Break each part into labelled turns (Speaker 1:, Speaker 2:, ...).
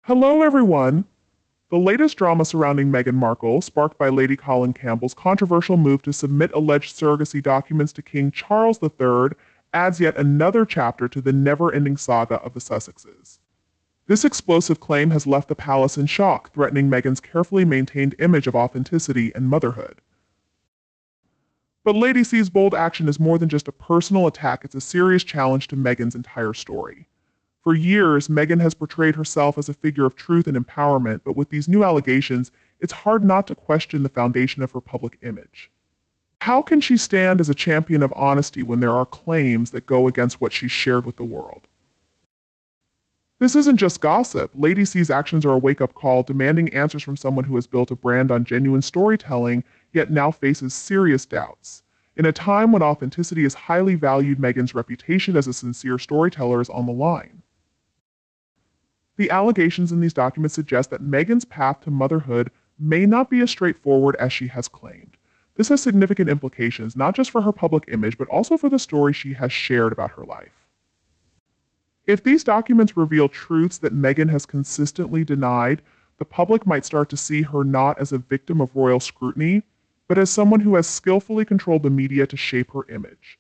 Speaker 1: Hello, everyone! The latest drama surrounding Meghan Markle, sparked by Lady Colin Campbell's controversial move to submit alleged surrogacy documents to King Charles III, adds yet another chapter to the never-ending saga of the Sussexes. This explosive claim has left the palace in shock, threatening Meghan's carefully maintained image of authenticity and motherhood. But Lady C's bold action is more than just a personal attack, it's a serious challenge to Meghan's entire story. For years, Meghan has portrayed herself as a figure of truth and empowerment, but with these new allegations, it's hard not to question the foundation of her public image. How can she stand as a champion of honesty when there are claims that go against what she's shared with the world? This isn't just gossip. Lady C's actions are a wake-up call, demanding answers from someone who has built a brand on genuine storytelling, yet now faces serious doubts. In a time when authenticity is highly valued, Meghan's reputation as a sincere storyteller is on the line. The allegations in these documents suggest that Meghan's path to motherhood may not be as straightforward as she has claimed. This has significant implications, not just for her public image, but also for the story she has shared about her life. If these documents reveal truths that Meghan has consistently denied, the public might start to see her not as a victim of royal scrutiny, but as someone who has skillfully controlled the media to shape her image.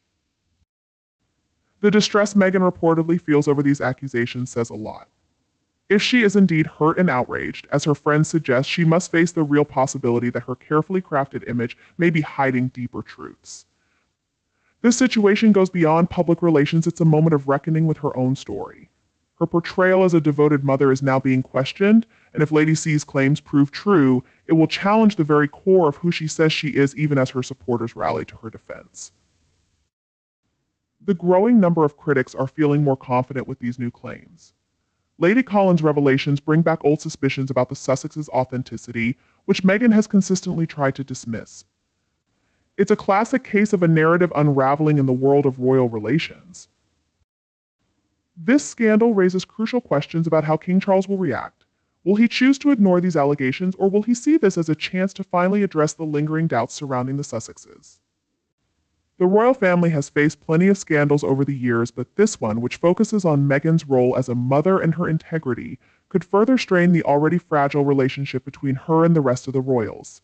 Speaker 1: The distress Meghan reportedly feels over these accusations says a lot. If she is indeed hurt and outraged, as her friends suggest, she must face the real possibility that her carefully crafted image may be hiding deeper truths. This situation goes beyond public relations, it's a moment of reckoning with her own story. Her portrayal as a devoted mother is now being questioned, and if Lady C's claims prove true, it will challenge the very core of who she says she is, even as her supporters rally to her defense. The growing number of critics are feeling more confident with these new claims. Lady Colin's revelations bring back old suspicions about the Sussexes' authenticity, which Meghan has consistently tried to dismiss. It's a classic case of a narrative unraveling in the world of royal relations. This scandal raises crucial questions about how King Charles will react. Will he choose to ignore these allegations, or will he see this as a chance to finally address the lingering doubts surrounding the Sussexes? The royal family has faced plenty of scandals over the years, but this one, which focuses on Meghan's role as a mother and her integrity, could further strain the already fragile relationship between her and the rest of the royals.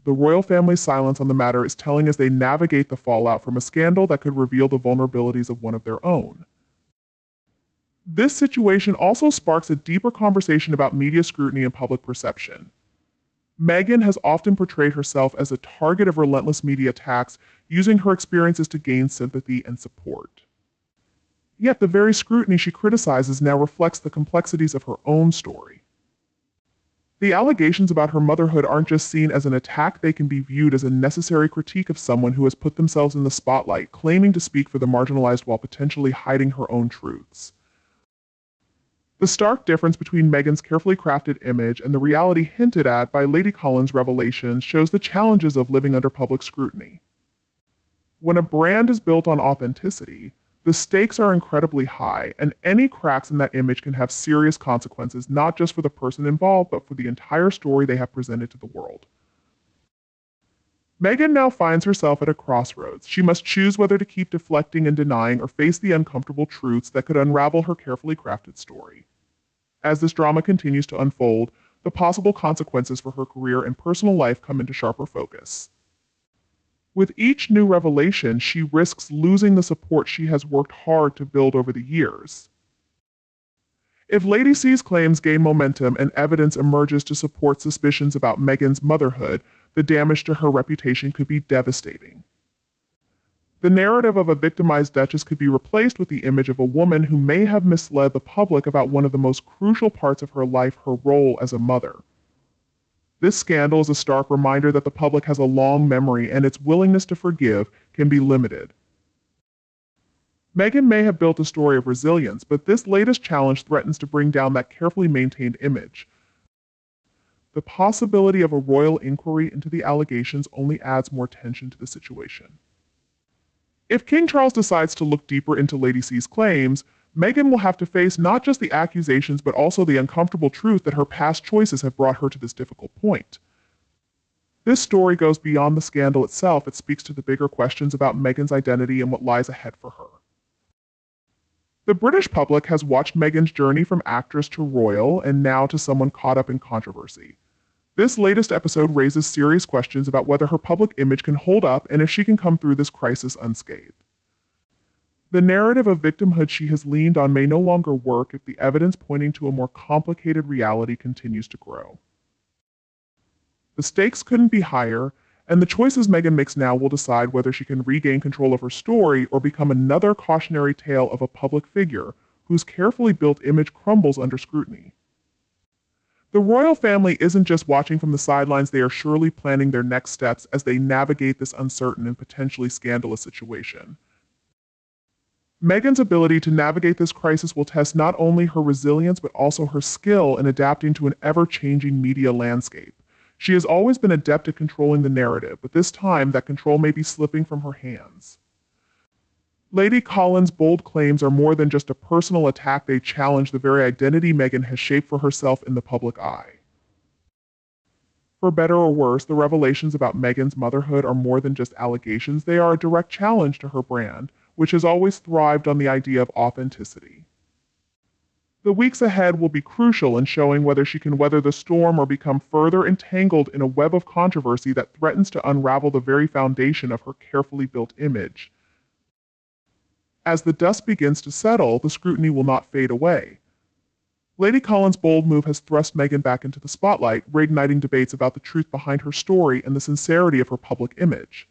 Speaker 1: The royal family's silence on the matter is telling as they navigate the fallout from a scandal that could reveal the vulnerabilities of one of their own. This situation also sparks a deeper conversation about media scrutiny and public perception. Meghan has often portrayed herself as a target of relentless media attacks, using her experiences to gain sympathy and support. Yet the very scrutiny she criticizes now reflects the complexities of her own story. The allegations about her motherhood aren't just seen as an attack, they can be viewed as a necessary critique of someone who has put themselves in the spotlight, claiming to speak for the marginalized while potentially hiding her own truths. The stark difference between Meghan's carefully crafted image and the reality hinted at by Lady Colin's revelations shows the challenges of living under public scrutiny. When a brand is built on authenticity, the stakes are incredibly high, and any cracks in that image can have serious consequences, not just for the person involved, but for the entire story they have presented to the world. Meghan now finds herself at a crossroads. She must choose whether to keep deflecting and denying or face the uncomfortable truths that could unravel her carefully crafted story. As this drama continues to unfold, the possible consequences for her career and personal life come into sharper focus. With each new revelation, she risks losing the support she has worked hard to build over the years. If Lady C's claims gain momentum and evidence emerges to support suspicions about Meghan's motherhood, the damage to her reputation could be devastating. The narrative of a victimized duchess could be replaced with the image of a woman who may have misled the public about one of the most crucial parts of her life, her role as a mother. This scandal is a stark reminder that the public has a long memory and its willingness to forgive can be limited. Meghan may have built a story of resilience, but this latest challenge threatens to bring down that carefully maintained image. The possibility of a royal inquiry into the allegations only adds more tension to the situation. If King Charles decides to look deeper into Lady C's claims, Meghan will have to face not just the accusations but also the uncomfortable truth that her past choices have brought her to this difficult point. This story goes beyond the scandal itself. It speaks to the bigger questions about Meghan's identity and what lies ahead for her. The British public has watched Meghan's journey from actress to royal and now to someone caught up in controversy. This latest episode raises serious questions about whether her public image can hold up and if she can come through this crisis unscathed. The narrative of victimhood she has leaned on may no longer work if the evidence pointing to a more complicated reality continues to grow. The stakes couldn't be higher, and the choices Meghan makes now will decide whether she can regain control of her story or become another cautionary tale of a public figure whose carefully built image crumbles under scrutiny. The royal family isn't just watching from the sidelines, they are surely planning their next steps as they navigate this uncertain and potentially scandalous situation. Meghan's ability to navigate this crisis will test not only her resilience but also her skill in adapting to an ever-changing media landscape. She has always been adept at controlling the narrative, but this time that control may be slipping from her hands. Lady Collins' bold claims are more than just a personal attack, they challenge the very identity Meghan has shaped for herself in the public eye. For better or worse, the revelations about Meghan's motherhood are more than just allegations, they are a direct challenge to her brand, which has always thrived on the idea of authenticity. The weeks ahead will be crucial in showing whether she can weather the storm or become further entangled in a web of controversy that threatens to unravel the very foundation of her carefully built image. As the dust begins to settle, the scrutiny will not fade away. Lady Collins' bold move has thrust Meghan back into the spotlight, reigniting debates about the truth behind her story and the sincerity of her public image.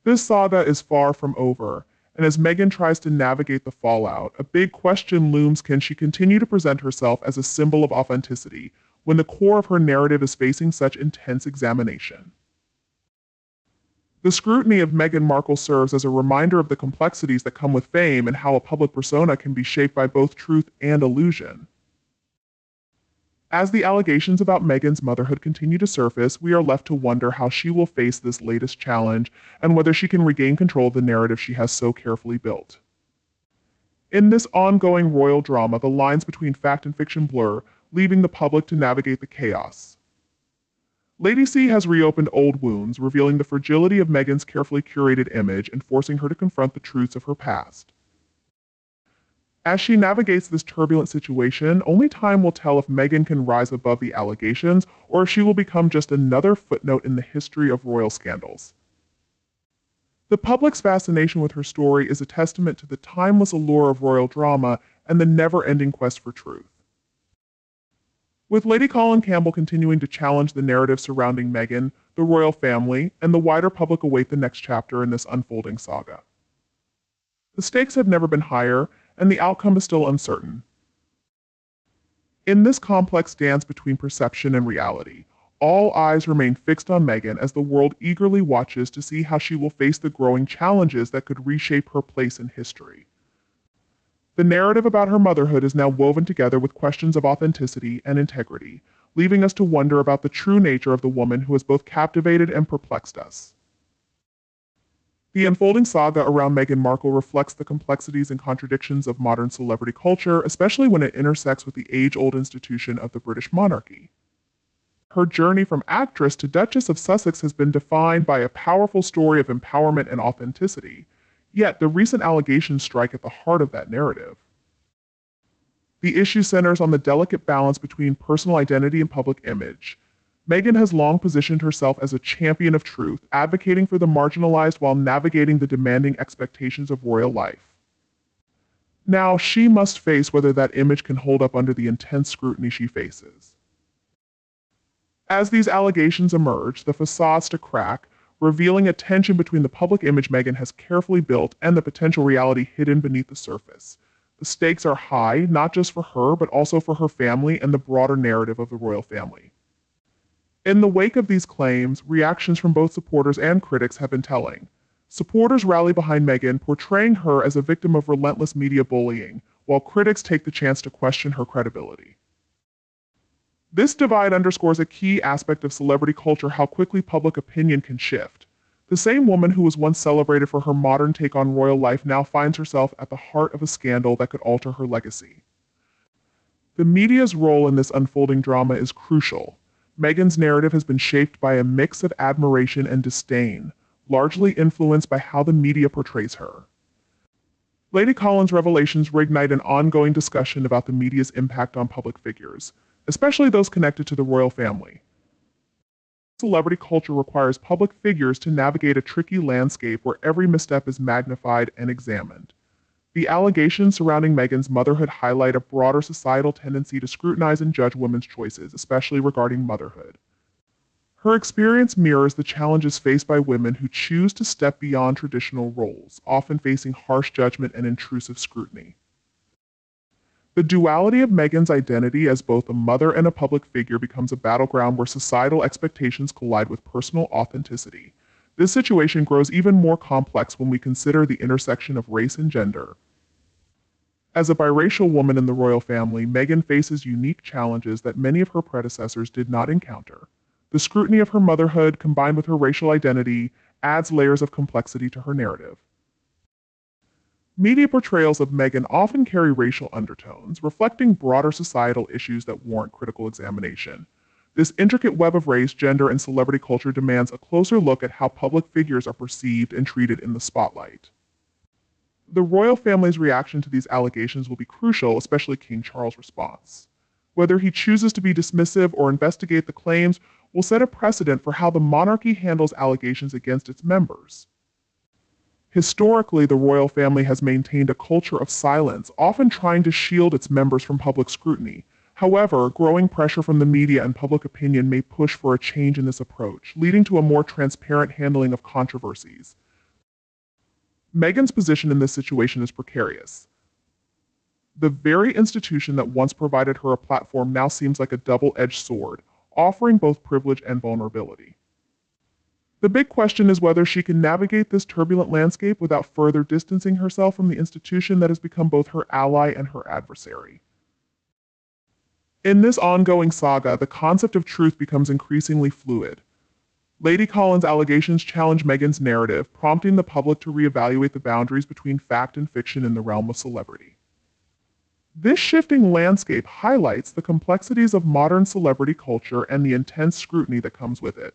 Speaker 1: This saga is far from over, and as Meghan tries to navigate the fallout, a big question looms: can she continue to present herself as a symbol of authenticity when the core of her narrative is facing such intense examination? The scrutiny of Meghan Markle serves as a reminder of the complexities that come with fame and how a public persona can be shaped by both truth and illusion. As the allegations about Meghan's motherhood continue to surface, we are left to wonder how she will face this latest challenge and whether she can regain control of the narrative she has so carefully built. In this ongoing royal drama, the lines between fact and fiction blur, leaving the public to navigate the chaos. Lady C has reopened old wounds, revealing the fragility of Meghan's carefully curated image and forcing her to confront the truths of her past. As she navigates this turbulent situation, only time will tell if Meghan can rise above the allegations or if she will become just another footnote in the history of royal scandals. The public's fascination with her story is a testament to the timeless allure of royal drama and the never-ending quest for truth. With Lady Colin Campbell continuing to challenge the narrative surrounding Meghan, the royal family, and the wider public await the next chapter in this unfolding saga. The stakes have never been higher, and the outcome is still uncertain. In this complex dance between perception and reality, all eyes remain fixed on Meghan as the world eagerly watches to see how she will face the growing challenges that could reshape her place in history. The narrative about her motherhood is now woven together with questions of authenticity and integrity, leaving us to wonder about the true nature of the woman who has both captivated and perplexed us. The unfolding saga around Meghan Markle reflects the complexities and contradictions of modern celebrity culture, especially when it intersects with the age-old institution of the British monarchy. Her journey from actress to Duchess of Sussex has been defined by a powerful story of empowerment and authenticity, yet the recent allegations strike at the heart of that narrative. The issue centers on the delicate balance between personal identity and public image. Meghan has long positioned herself as a champion of truth, advocating for the marginalized while navigating the demanding expectations of royal life. Now, she must face whether that image can hold up under the intense scrutiny she faces. As these allegations emerge, the facades to crack, revealing a tension between the public image Meghan has carefully built and the potential reality hidden beneath the surface. The stakes are high, not just for her, but also for her family and the broader narrative of the royal family. In the wake of these claims, reactions from both supporters and critics have been telling. Supporters rally behind Meghan, portraying her as a victim of relentless media bullying, while critics take the chance to question her credibility. This divide underscores a key aspect of celebrity culture: how quickly public opinion can shift. The same woman who was once celebrated for her modern take on royal life now finds herself at the heart of a scandal that could alter her legacy. The media's role in this unfolding drama is crucial. Meghan's narrative has been shaped by a mix of admiration and disdain, largely influenced by how the media portrays her. Lady Collins' revelations reignite an ongoing discussion about the media's impact on public figures, especially those connected to the royal family. Celebrity culture requires public figures to navigate a tricky landscape where every misstep is magnified and examined. The allegations surrounding Meghan's motherhood highlight a broader societal tendency to scrutinize and judge women's choices, especially regarding motherhood. Her experience mirrors the challenges faced by women who choose to step beyond traditional roles, often facing harsh judgment and intrusive scrutiny. The duality of Meghan's identity as both a mother and a public figure becomes a battleground where societal expectations collide with personal authenticity. This situation grows even more complex when we consider the intersection of race and gender. As a biracial woman in the royal family, Meghan faces unique challenges that many of her predecessors did not encounter. The scrutiny of her motherhood, combined with her racial identity, adds layers of complexity to her narrative. Media portrayals of Meghan often carry racial undertones, reflecting broader societal issues that warrant critical examination. This intricate web of race, gender, and celebrity culture demands a closer look at how public figures are perceived and treated in the spotlight. The royal family's reaction to these allegations will be crucial, especially King Charles' response. Whether he chooses to be dismissive or investigate the claims will set a precedent for how the monarchy handles allegations against its members. Historically, the royal family has maintained a culture of silence, often trying to shield its members from public scrutiny. However, growing pressure from the media and public opinion may push for a change in this approach, leading to a more transparent handling of controversies. Meghan's position in this situation is precarious. The very institution that once provided her a platform now seems like a double-edged sword, offering both privilege and vulnerability. The big question is whether she can navigate this turbulent landscape without further distancing herself from the institution that has become both her ally and her adversary. In this ongoing saga, the concept of truth becomes increasingly fluid. Lady Collins' allegations challenge Meghan's narrative, prompting the public to reevaluate the boundaries between fact and fiction in the realm of celebrity. This shifting landscape highlights the complexities of modern celebrity culture and the intense scrutiny that comes with it.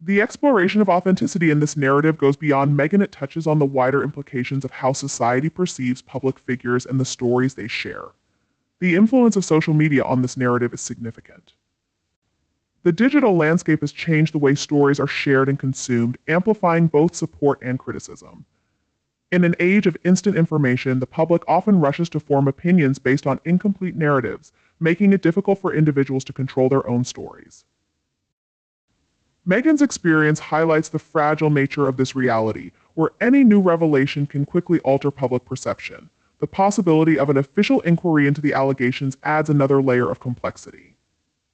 Speaker 1: The exploration of authenticity in this narrative goes beyond Meghan. It touches on the wider implications of how society perceives public figures and the stories they share. The influence of social media on this narrative is significant. The digital landscape has changed the way stories are shared and consumed, amplifying both support and criticism. In an age of instant information, the public often rushes to form opinions based on incomplete narratives, making it difficult for individuals to control their own stories. Meghan's experience highlights the fragile nature of this reality, where any new revelation can quickly alter public perception. The possibility of an official inquiry into the allegations adds another layer of complexity.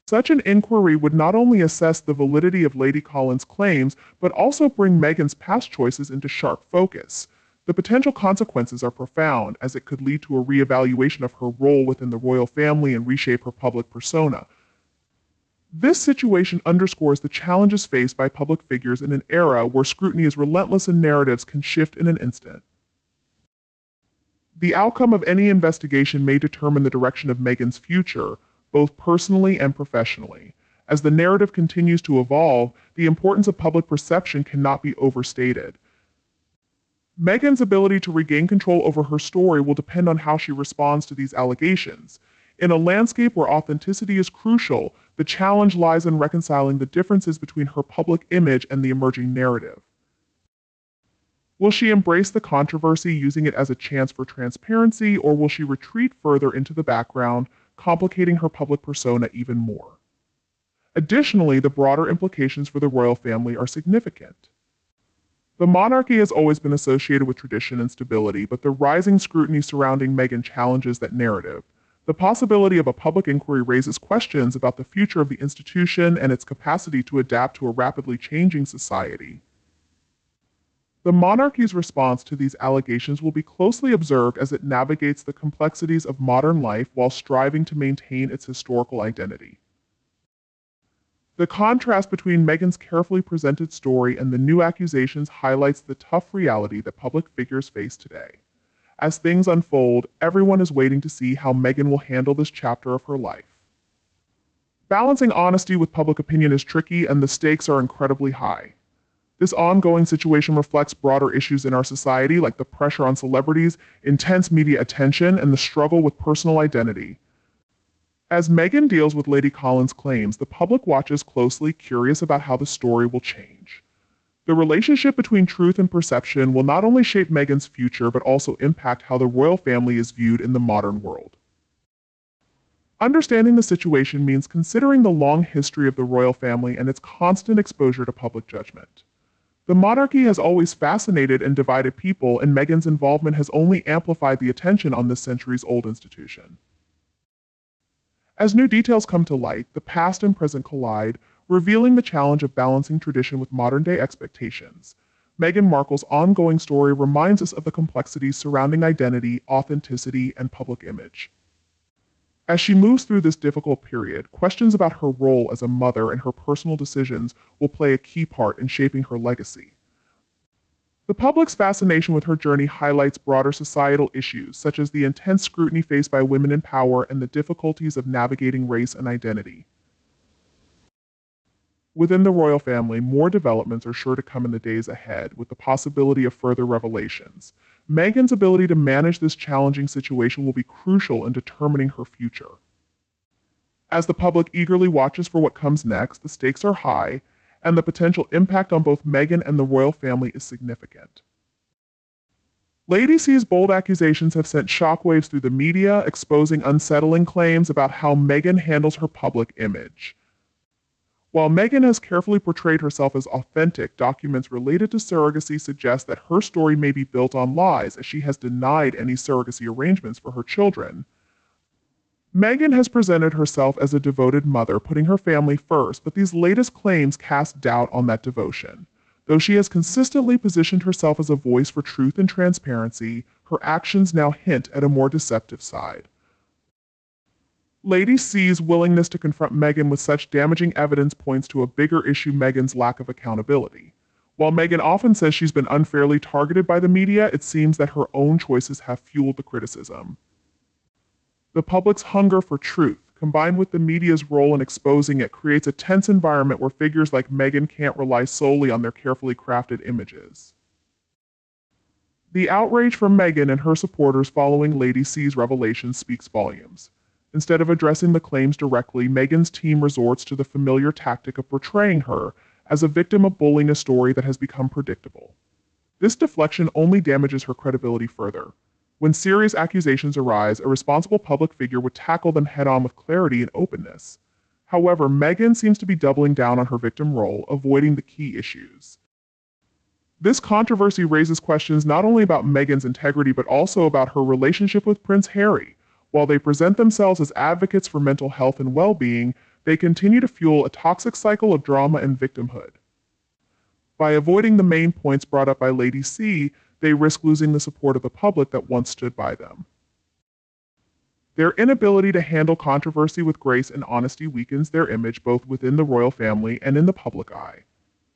Speaker 1: Such an inquiry would not only assess the validity of Lady Collins' claims, but also bring Meghan's past choices into sharp focus. The potential consequences are profound, as it could lead to a reevaluation of her role within the royal family and reshape her public persona. This situation underscores the challenges faced by public figures in an era where scrutiny is relentless and narratives can shift in an instant. The outcome of any investigation may determine the direction of Meghan's future, both personally and professionally. As the narrative continues to evolve, the importance of public perception cannot be overstated. Meghan's ability to regain control over her story will depend on how she responds to these allegations. In a landscape where authenticity is crucial, the challenge lies in reconciling the differences between her public image and the emerging narrative. Will she embrace the controversy, using it as a chance for transparency, or will she retreat further into the background, complicating her public persona even more? Additionally, the broader implications for the royal family are significant. The monarchy has always been associated with tradition and stability, but the rising scrutiny surrounding Meghan challenges that narrative. The possibility of a public inquiry raises questions about the future of the institution and its capacity to adapt to a rapidly changing society. The monarchy's response to these allegations will be closely observed as it navigates the complexities of modern life while striving to maintain its historical identity. The contrast between Meghan's carefully presented story and the new accusations highlights the tough reality that public figures face today. As things unfold, everyone is waiting to see how Meghan will handle this chapter of her life. Balancing honesty with public opinion is tricky, and the stakes are incredibly high. This ongoing situation reflects broader issues in our society, like the pressure on celebrities, intense media attention, and the struggle with personal identity. As Meghan deals with Lady Collins' claims, the public watches closely, curious about how the story will change. The relationship between truth and perception will not only shape Meghan's future, but also impact how the royal family is viewed in the modern world. Understanding the situation means considering the long history of the royal family and its constant exposure to public judgment. The monarchy has always fascinated and divided people, and Meghan's involvement has only amplified the attention on this centuries-old institution. As new details come to light, the past and present collide, revealing the challenge of balancing tradition with modern-day expectations. Meghan Markle's ongoing story reminds us of the complexities surrounding identity, authenticity, and public image. As she moves through this difficult period, questions about her role as a mother and her personal decisions will play a key part in shaping her legacy. The public's fascination with her journey highlights broader societal issues, such as the intense scrutiny faced by women in power and the difficulties of navigating race and identity. Within the royal family, more developments are sure to come in the days ahead, with the possibility of further revelations. Meghan's ability to manage this challenging situation will be crucial in determining her future. As the public eagerly watches for what comes next, the stakes are high, and the potential impact on both Meghan and the royal family is significant. Lady C's bold accusations have sent shockwaves through the media, exposing unsettling claims about how Meghan handles her public image. While Meghan has carefully portrayed herself as authentic, documents related to surrogacy suggest that her story may be built on lies, as she has denied any surrogacy arrangements for her children. Meghan has presented herself as a devoted mother, putting her family first, but these latest claims cast doubt on that devotion. Though she has consistently positioned herself as a voice for truth and transparency, her actions now hint at a more deceptive side. Lady C's willingness to confront Meghan with such damaging evidence points to a bigger issue: Meghan's lack of accountability. While Meghan often says she's been unfairly targeted by the media, it seems that her own choices have fueled the criticism. The public's hunger for truth, combined with the media's role in exposing it, creates a tense environment where figures like Meghan can't rely solely on their carefully crafted images. The outrage from Meghan and her supporters following Lady C's revelation speaks volumes. Instead of addressing the claims directly, Meghan's team resorts to the familiar tactic of portraying her as a victim of bullying, a story that has become predictable. This deflection only damages her credibility further. When serious accusations arise, a responsible public figure would tackle them head-on with clarity and openness. However, Meghan seems to be doubling down on her victim role, avoiding the key issues. This controversy raises questions not only about Meghan's integrity, but also about her relationship with Prince Harry. While they present themselves as advocates for mental health and well-being, they continue to fuel a toxic cycle of drama and victimhood. By avoiding the main points brought up by Lady C, they risk losing the support of the public that once stood by them. Their inability to handle controversy with grace and honesty weakens their image both within the royal family and in the public eye.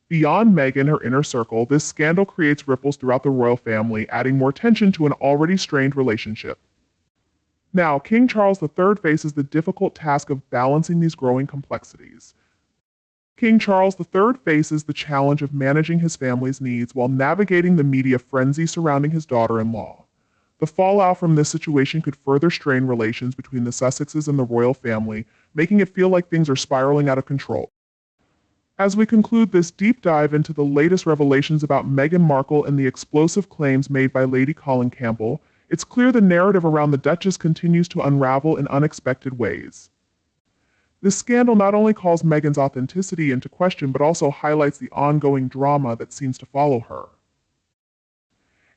Speaker 1: Beyond Meghan and her inner circle, this scandal creates ripples throughout the royal family, adding more tension to an already strained relationship. Now, King Charles III faces the difficult task of balancing these growing complexities. King Charles III faces the challenge of managing his family's needs while navigating the media frenzy surrounding his daughter-in-law. The fallout from this situation could further strain relations between the Sussexes and the royal family, making it feel like things are spiraling out of control. As we conclude this deep dive into the latest revelations about Meghan Markle and the explosive claims made by Lady Colin Campbell, it's clear the narrative around the Duchess continues to unravel in unexpected ways. This scandal not only calls Meghan's authenticity into question, but also highlights the ongoing drama that seems to follow her.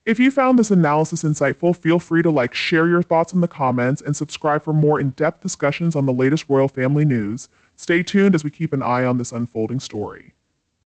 Speaker 1: If you found this analysis insightful, feel free to share your thoughts in the comments, and subscribe for more in-depth discussions on the latest royal family news. Stay tuned as we keep an eye on this unfolding story.